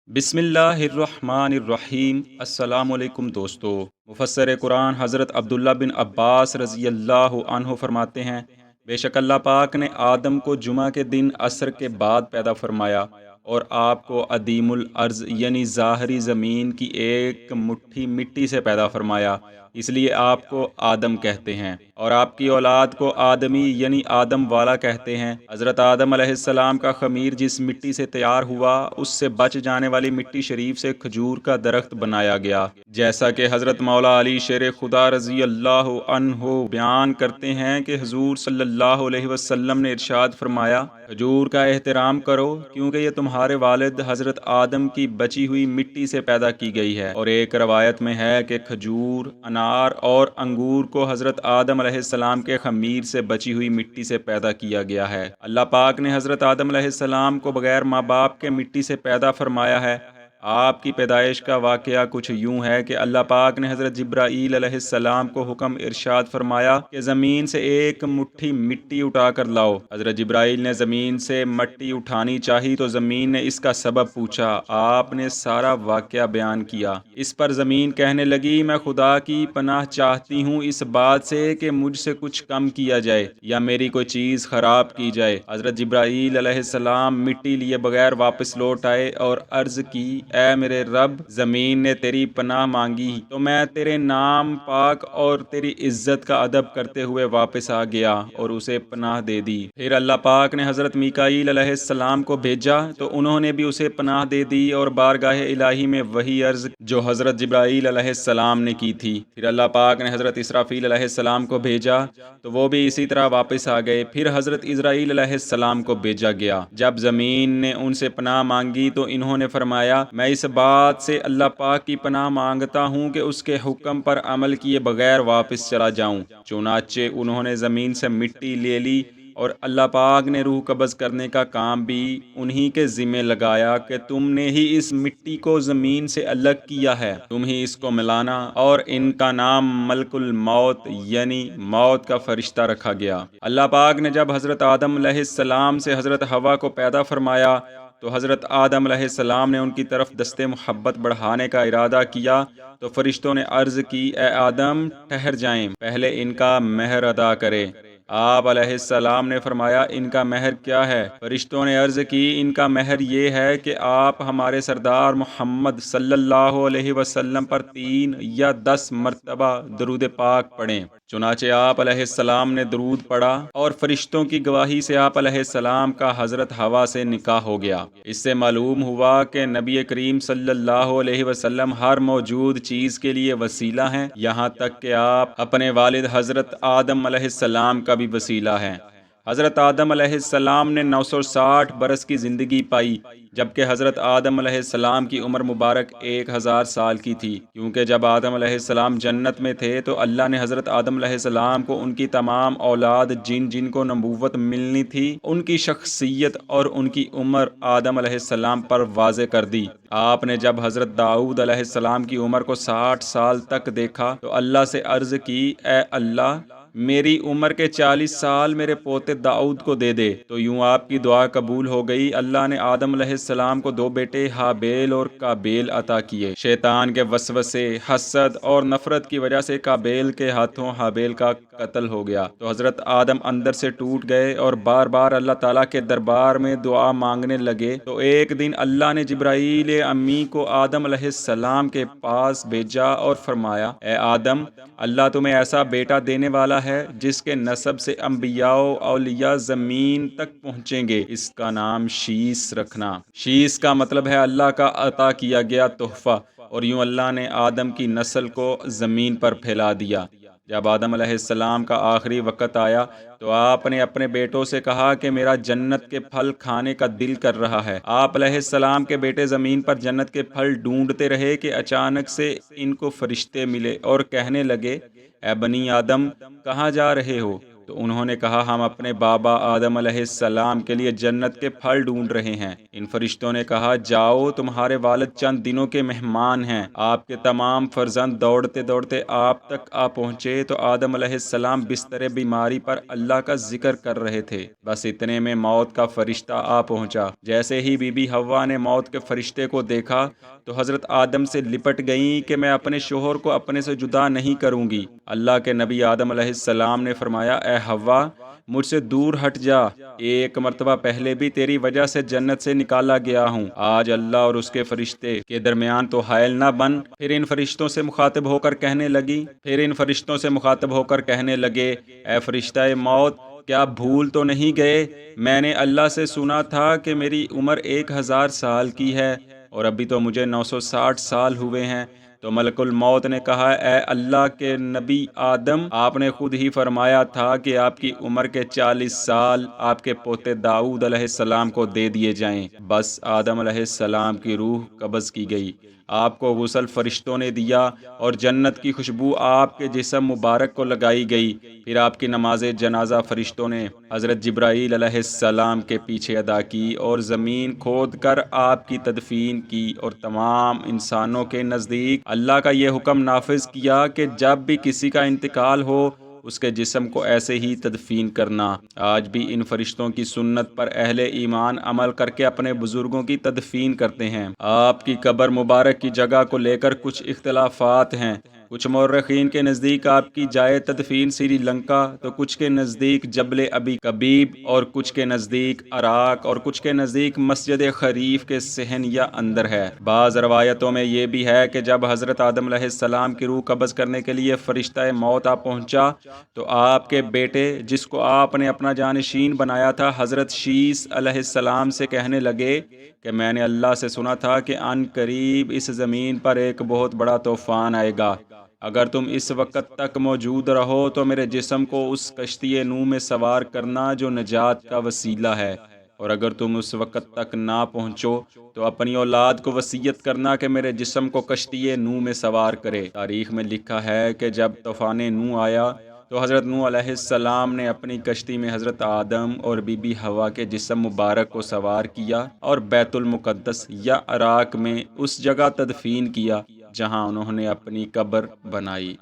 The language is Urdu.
بسم اللہ الرحمن الرحیم۔ السلام علیکم دوستو۔ مفسر قرآن حضرت عبداللہ بن عباس رضی اللہ عنہ فرماتے ہیں، بے شک اللہ پاک نے آدم کو جمعہ کے دن عصر کے بعد پیدا فرمایا اور آپ کو عدیم الارض یعنی ظاہری زمین کی ایک مٹھی مٹی سے پیدا فرمایا، اس لیے آپ کو آدم کہتے ہیں، اور آپ کی اولاد کو آدمی یعنی آدم والا کہتے ہیں۔ حضرت آدم علیہ السلام کا خمیر جس مٹی سے تیار ہوا، اس سے بچ جانے والی مٹی شریف سے کھجور کا درخت بنایا گیا، جیسا کہ حضرت مولا علی شیر خدا رضی اللہ عنہ بیان کرتے ہیں کہ حضور صلی اللہ علیہ وسلم نے ارشاد فرمایا، کھجور کا احترام کرو کیونکہ یہ تمہارے والد حضرت آدم کی بچی ہوئی مٹی سے پیدا کی گئی ہے۔ اور ایک روایت میں ہے کہ کھجور، انار اور انگور کو حضرت آدم علیہ السلام کے خمیر سے بچی ہوئی مٹی سے پیدا کیا گیا ہے۔ اللہ پاک نے حضرت آدم علیہ السلام کو بغیر ماں باپ کے مٹی سے پیدا فرمایا ہے۔ آپ کی پیدائش کا واقعہ کچھ یوں ہے کہ اللہ پاک نے حضرت جبرائیل علیہ السلام کو حکم ارشاد فرمایا کہ زمین سے ایک مٹھی مٹی اٹھا کر لاؤ۔ حضرت جبرائیل نے زمین سے مٹی اٹھانی چاہی تو زمین نے اس کا سبب پوچھا، آپ نے سارا واقعہ بیان کیا۔ اس پر زمین کہنے لگی، میں خدا کی پناہ چاہتی ہوں اس بات سے کہ مجھ سے کچھ کم کیا جائے یا میری کوئی چیز خراب کی جائے۔ حضرت جبرائیل علیہ السلام مٹی لیے بغیر واپس لوٹ آئے اور عرض کی، اے میرے رب، زمین نے تیری پناہ مانگی تو میں تیرے نام پاک اور تیری عزت کا ادب کرتے ہوئے واپس آ گیا اور اسے پناہ دے دی۔ پھر اللہ پاک نے حضرت میکائیل علیہ السلام کو بھیجا تو انہوں نے بھی اسے پناہ دے دی اور بارگاہ الہی میں وہی عرض جو حضرت جبرائیل علیہ السلام نے کی تھی۔ پھر اللہ پاک نے حضرت اسرافیل علیہ السلام کو بھیجا تو وہ بھی اسی طرح واپس آ گئے۔ پھر حضرت اسرائیل علیہ السلام کو بھیجا گیا۔ جب زمین نے ان سے پناہ مانگی تو انہوں نے فرمایا، میں اس بات سے اللہ پاک کی پناہ مانگتا ہوں کہ اس کے حکم پر عمل کیے بغیر واپس چلا جاؤں۔ چنانچہ انہوں نے زمین سے مٹی لے لی اور اللہ پاک نے روح قبض کرنے کا کام بھی انہی کے ذمہ لگایا کہ تم نے ہی اس مٹی کو زمین سے الگ کیا ہے، تم ہی اس کو ملانا، اور ان کا نام ملک الموت یعنی موت کا فرشتہ رکھا گیا۔ اللہ پاک نے جب حضرت آدم علیہ السلام سے حضرت حوا کو پیدا فرمایا تو حضرت آدم علیہ السلام نے ان کی طرف دست محبت بڑھانے کا ارادہ کیا تو فرشتوں نے عرض کی، اے آدم ٹھہر جائیں، پہلے ان کا مہر ادا کرے۔ آپ علیہ السلام نے فرمایا، ان کا مہر کیا ہے؟ فرشتوں نے عرض کی، ان کا مہر یہ ہے کہ آپ ہمارے سردار محمد صلی اللہ علیہ وسلم پر 3 یا 10 مرتبہ درود پاک پڑھیں۔ چنانچہ آپ علیہ السلام نے درود پڑھا اور فرشتوں کی گواہی سے آپ علیہ السلام کا حضرت حوا سے نکاح ہو گیا۔ اس سے معلوم ہوا کہ نبی کریم صلی اللہ علیہ وسلم ہر موجود چیز کے لیے وسیلہ ہیں، یہاں تک کہ آپ اپنے والد حضرت آدم علیہ السلام کا بھی وسیلہ ہیں۔ حضرت آدم علیہ السلام نے 960 برس کی زندگی پائی، جبکہ حضرت آدم علیہ السلام کی عمر مبارک 1000 سال کی تھی، کیونکہ جب آدم علیہ السلام جنت میں تھے تو اللہ نے حضرت آدم علیہ السلام کو ان کی تمام اولاد جن کو نبوت ملنی تھی، ان کی شخصیت اور ان کی عمر آدم علیہ السلام پر واضح کر دی۔ آپ نے جب حضرت داؤد علیہ السلام کی عمر کو 60 سال تک دیکھا تو اللہ سے عرض کی، اے اللہ، میری عمر کے 40 سال میرے پوتے داؤد کو دے دے، تو یوں آپ کی دعا قبول ہو گئی۔ اللہ نے آدم علیہ السلام کو 2 بیٹے ہابیل اور قابیل عطا کیے۔ شیطان کے وسوسے، حسد اور نفرت کی وجہ سے قابیل کے ہاتھوں ہابیل کا قتل ہو گیا تو حضرت آدم اندر سے ٹوٹ گئے اور بار بار اللہ تعالیٰ کے دربار میں دعا مانگنے لگے۔ تو ایک دن اللہ نے جبرائیل امی کو آدم علیہ السلام کے پاس بھیجا اور فرمایا، اے آدم، اللہ تمہیں ایسا بیٹا دینے والا ہے جس کے نسب سے انبیاء و اولیاء زمین تک پہنچیں گے، اس کا نام شیس رکھنا۔ شیس کا مطلب ہے اللہ کا عطا کیا گیا تحفہ، اور یوں اللہ نے آدم کی نسل کو زمین پر پھیلا دیا۔ جب آدم علیہ السلام کا آخری وقت آیا تو آپ نے اپنے بیٹوں سے کہا کہ میرا جنت کے پھل کھانے کا دل کر رہا ہے۔ آپ علیہ السلام کے بیٹے زمین پر جنت کے پھل ڈھونڈتے رہے کہ اچانک سے ان کو فرشتے ملے اور کہنے لگے، اے بنی آدم، کہاں جا رہے ہو؟ تو انہوں نے کہا ہم اپنے بابا آدم علیہ السلام کے لیے جنت کے پھل ڈھونڈ رہے ہیں۔ ان فرشتوں نے کہا جاؤ، تمہارے والد چند دنوں کے مہمان ہیں۔ آپ کے تمام فرزند دوڑتے دوڑتے آپ تک آ پہنچے تو آدم علیہ السلام بستر بیماری پر اللہ کا ذکر کر رہے تھے۔ بس اتنے میں موت کا فرشتہ آ پہنچا۔ جیسے ہی بی بی حوا نے موت کے فرشتے کو دیکھا تو حضرت آدم سے لپٹ گئیں کہ میں اپنے شوہر کو اپنے سے جدا نہیں کروں گی۔ اللہ کے نبی آدم علیہ السلام نے فرمایا اے حوا، مجھ سے دور ہٹ جا، ایک مرتبہ پہلے بھی تیری وجہ سے جنت سے نکالا گیا ہوں، آج اللہ اور اس کے فرشتے کے درمیان تو حائل نہ بن۔ پھر ان فرشتوں سے مخاطب ہو کر کہنے لگے اے فرشتہ موت، کیا بھول تو نہیں گئے؟ میں نے اللہ سے سنا تھا کہ میری عمر 1000 سال کی ہے اور ابھی تو مجھے 960 سال ہوئے ہیں۔ تو ملک الموت نے کہا اے اللہ کے نبی آدم، آپ نے خود ہی فرمایا تھا کہ آپ کی عمر کے 40 سال آپ کے پوتے داؤد علیہ السلام کو دے دیے جائیں۔ بس آدم علیہ السلام کی روح قبض کی گئی، آپ کو غسل فرشتوں نے دیا اور جنت کی خوشبو آپ کے جسم مبارک کو لگائی گئی۔ پھر آپ کی نماز جنازہ فرشتوں نے حضرت جبرائیل علیہ السلام کے پیچھے ادا کی اور زمین کھود کر آپ کی تدفین کی، اور تمام انسانوں کے نزدیک اللہ کا یہ حکم نافذ کیا کہ جب بھی کسی کا انتقال ہو اس کے جسم کو ایسے ہی تدفین کرنا۔ آج بھی ان فرشتوں کی سنت پر اہل ایمان عمل کر کے اپنے بزرگوں کی تدفین کرتے ہیں۔ آپ کی قبر مبارک کی جگہ کو لے کر کچھ اختلافات ہیں۔ کچھ مورخین کے نزدیک آپ کی جائے تدفین سری لنکا، تو کچھ کے نزدیک جبل ابی کبیب، اور کچھ کے نزدیک عراق، اور کچھ کے نزدیک مسجد خریف کے صحن یا اندر ہے۔ بعض روایتوں میں یہ بھی ہے کہ جب حضرت آدم علیہ السلام کی روح قبض کرنے کے لیے فرشتہ موت آ پہنچا تو آپ کے بیٹے، جس کو آپ نے اپنا جانشین بنایا تھا، حضرت شیس علیہ السلام سے کہنے لگے کہ میں نے اللہ سے سنا تھا کہ ان قریب اس زمین پر ایک بہت بڑا طوفان آئے گا۔ اگر تم اس وقت تک موجود رہو تو میرے جسم کو اس کشتی نوح میں سوار کرنا جو نجات کا وسیلہ ہے، اور اگر تم اس وقت تک نہ پہنچو تو اپنی اولاد کو وصیت کرنا کہ میرے جسم کو کشتی نوح میں سوار کرے۔ تاریخ میں لکھا ہے کہ جب طوفان نوح آیا تو حضرت نوح علیہ السلام نے اپنی کشتی میں حضرت آدم اور بی بی حوا کے جسم مبارک کو سوار کیا اور بیت المقدس یا عراق میں اس جگہ تدفین کیا جہاں انہوں نے اپنی قبر بنائی۔